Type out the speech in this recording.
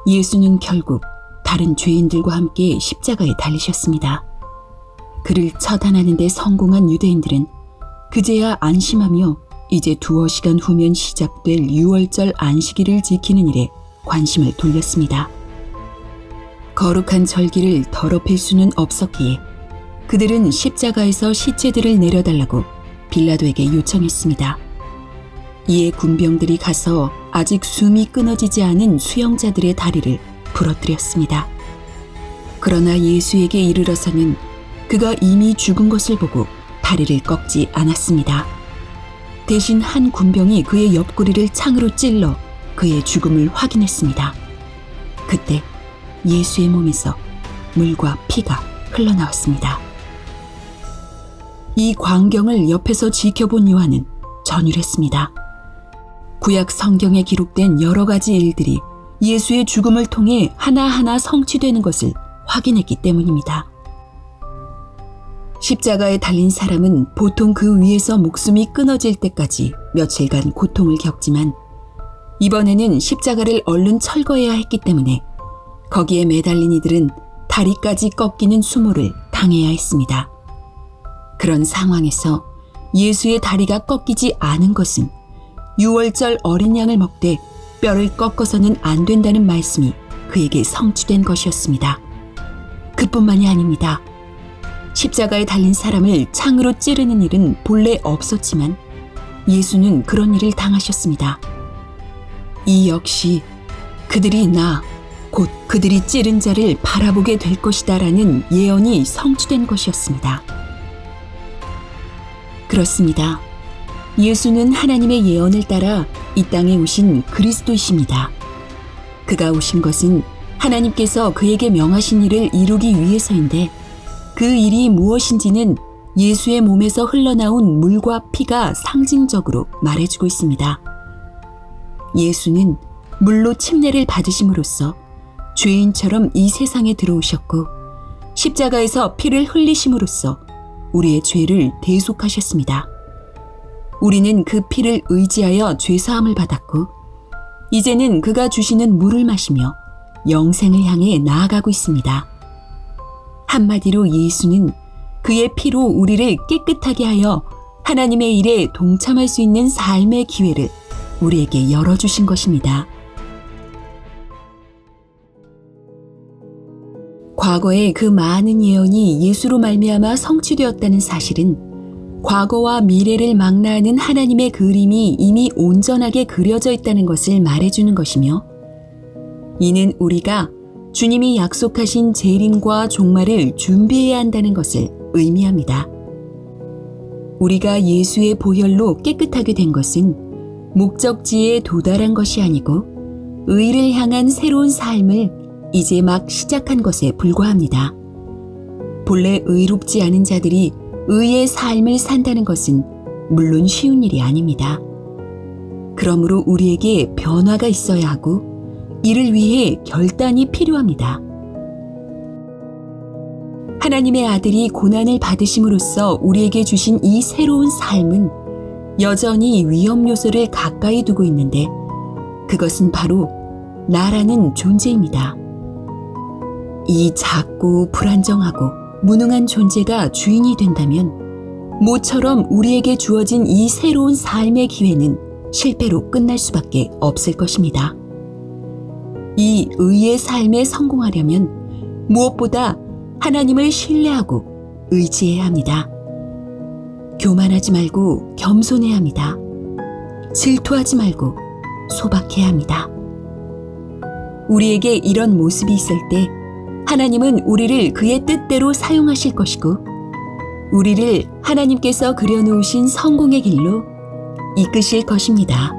예수는 결국 다른 죄인들과 함께 십자가에 달리셨습니다. 그를 처단하는 데 성공한 유대인들은 그제야 안심하며 이제 두어 시간 후면 시작될 유월절 안식일을 지키는 일에 관심을 돌렸습니다. 거룩한 절기를 더럽힐 수는 없었기에 그들은 십자가에서 시체들을 내려달라고 빌라도에게 요청했습니다. 이에 군병들이 가서 아직 숨이 끊어지지 않은 수영자들의 다리를 부러뜨렸습니다. 그러나 예수에게 이르러서는 그가 이미 죽은 것을 보고 다리를 꺾지 않았습니다. 대신 한 군병이 그의 옆구리를 창으로 찔러 그의 죽음을 확인했습니다. 그때 예수의 몸에서 물과 피가 흘러나왔습니다. 이 광경을 옆에서 지켜본 요한은 전율했습니다. 구약 성경에 기록된 여러 가지 일들이 예수의 죽음을 통해 하나하나 성취되는 것을 확인했기 때문입니다. 십자가에 달린 사람은 보통 그 위에서 목숨이 끊어질 때까지 며칠간 고통을 겪지만 이번에는 십자가를 얼른 철거해야 했기 때문에 거기에 매달린 이들은 다리까지 꺾이는 수모를 당해야 했습니다. 그런 상황에서 예수의 다리가 꺾이지 않은 것은 유월절 어린 양을 먹되 뼈를 꺾어서는 안 된다는 말씀이 그에게 성취된 것이었습니다. 그뿐만이 아닙니다. 십자가에 달린 사람을 창으로 찌르는 일은 본래 없었지만 예수는 그런 일을 당하셨습니다. 이 역시 그들이 곧 그들이 찌른 자를 바라보게 될 것이다 라는 예언이 성취된 것이었습니다. 그렇습니다. 예수는 하나님의 예언을 따라 이 땅에 오신 그리스도이십니다. 그가 오신 것은 하나님께서 그에게 명하신 일을 이루기 위해서인데 그 일이 무엇인지는 예수의 몸에서 흘러나온 물과 피가 상징적으로 말해주고 있습니다. 예수는 물로 침례를 받으심으로써 죄인처럼 이 세상에 들어오셨고 십자가에서 피를 흘리심으로써 우리의 죄를 대속하셨습니다. 우리는 그 피를 의지하여 죄사함을 받았고 이제는 그가 주시는 물을 마시며 영생을 향해 나아가고 있습니다. 한마디로 예수는 그의 피로 우리를 깨끗하게 하여 하나님의 일에 동참할 수 있는 삶의 기회를 우리에게 열어주신 것입니다. 과거에 그 많은 예언이 예수로 말미암아 성취되었다는 사실은 과거와 미래를 망라하는 하나님의 그림이 이미 온전하게 그려져 있다는 것을 말해주는 것이며 이는 우리가 주님이 약속하신 재림과 종말을 준비해야 한다는 것을 의미합니다. 우리가 예수의 보혈로 깨끗하게 된 것은 목적지에 도달한 것이 아니고 의를 향한 새로운 삶을 이제 막 시작한 것에 불과합니다. 본래 의롭지 않은 자들이 의의 삶을 산다는 것은 물론 쉬운 일이 아닙니다. 그러므로 우리에게 변화가 있어야 하고 이를 위해 결단이 필요합니다. 하나님의 아들이 고난을 받으심으로써 우리에게 주신 이 새로운 삶은 여전히 위험 요소를 가까이 두고 있는데 그것은 바로 나라는 존재입니다. 이 작고 불안정하고 무능한 존재가 주인이 된다면 모처럼 우리에게 주어진 이 새로운 삶의 기회는 실패로 끝날 수밖에 없을 것입니다. 이 의의 삶에 성공하려면 무엇보다 하나님을 신뢰하고 의지해야 합니다. 교만하지 말고 겸손해야 합니다. 질투하지 말고 소박해야 합니다. 우리에게 이런 모습이 있을 때 하나님은 우리를 그의 뜻대로 사용하실 것이고 우리를 하나님께서 그려놓으신 성공의 길로 이끄실 것입니다.